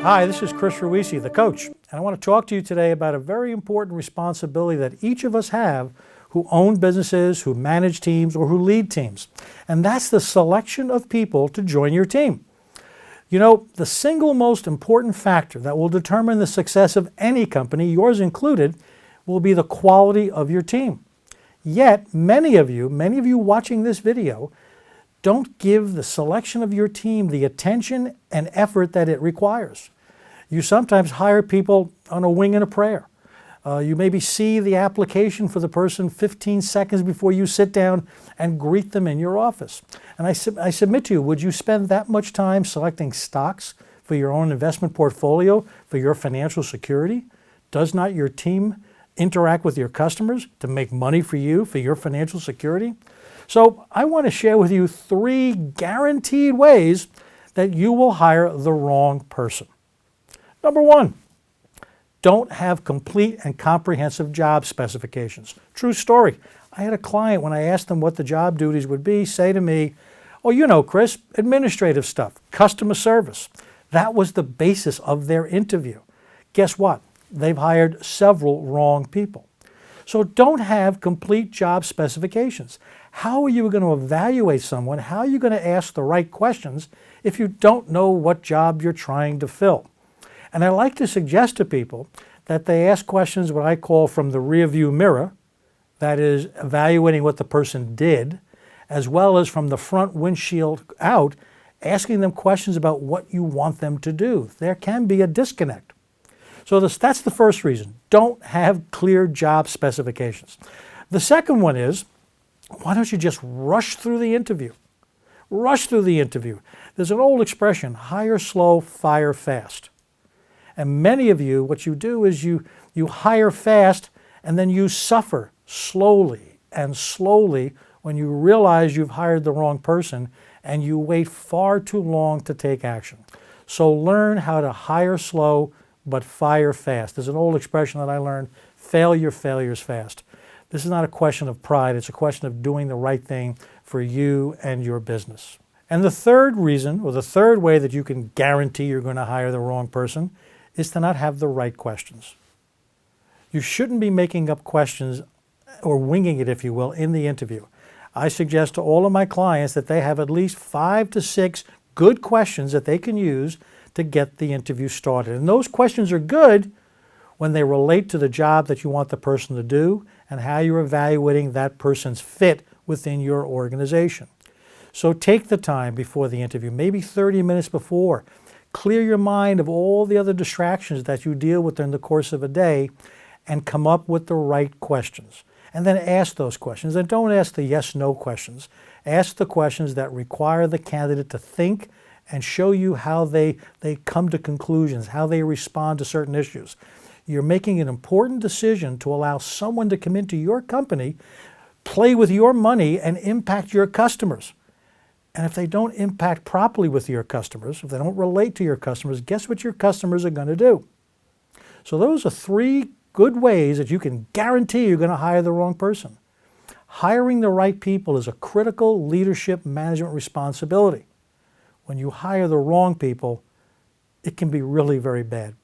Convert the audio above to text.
Hi, this is Chris Ruisi, the coach, and I want to talk to you today about a very important responsibility that each of us have who own businesses, who manage teams, or who lead teams. And that's the selection of people to join your team. You know, the single most important factor that will determine the success of any company, yours included, will be the quality of your team. Yet, many of you watching this video, don't give the selection of your team the attention and effort that it requires. You sometimes hire people on a wing and a prayer. You maybe see the application for the person 15 seconds before you sit down and greet them in your office. And I submit to you, would you spend that much time selecting stocks for your own investment portfolio, for your financial security? Does not your team interact with your customers to make money for you, for your financial security? So I want to share with you 3 guaranteed ways that you will hire the wrong person. Number 1, don't have complete and comprehensive job specifications. True story. I had a client, when I asked them what the job duties would be, say to me, "Oh, you know, Chris, administrative stuff, customer service." That was the basis of their interview. Guess what? They've hired several wrong people. So don't have complete job specifications. How are you going to evaluate someone? How are you going to ask the right questions if you don't know what job you're trying to fill? And I like to suggest to people that they ask questions what I call from the rearview mirror, that is, evaluating what the person did, as well as from the front windshield out, asking them questions about what you want them to do. There can be a disconnect. So that's the first reason. Don't have clear job specifications. The second one is, why don't you just rush through the interview? Rush through the interview. There's an old expression, hire slow, fire fast. And many of you, what you do is you hire fast and then you suffer slowly and slowly when you realize you've hired the wrong person and you wait far too long to take action. So learn how to hire slow but fire fast. There's an old expression that I learned, failure fails fast. This is not a question of pride, it's a question of doing the right thing for you and your business. And the third reason, or the third way that you can guarantee you're going to hire the wrong person, is to not have the right questions. You shouldn't be making up questions or winging it, if you will, in the interview. I suggest to all of my clients that they have at least 5 to 6 good questions that they can use to get the interview started. And those questions are good when they relate to the job that you want the person to do and how you're evaluating that person's fit within your organization. So take the time before the interview, maybe 30 minutes before. Clear your mind of all the other distractions that you deal with during the course of a day and come up with the right questions. And then ask those questions. And don't ask the yes-no questions. Ask the questions that require the candidate to think and show you how they come to conclusions, how they respond to certain issues. You're making an important decision to allow someone to come into your company, play with your money, and impact your customers. And if they don't impact properly with your customers, if they don't relate to your customers, guess what your customers are going to do? So those are 3 good ways that you can guarantee you're going to hire the wrong person. Hiring the right people is a critical leadership management responsibility. When you hire the wrong people, it can be really very bad.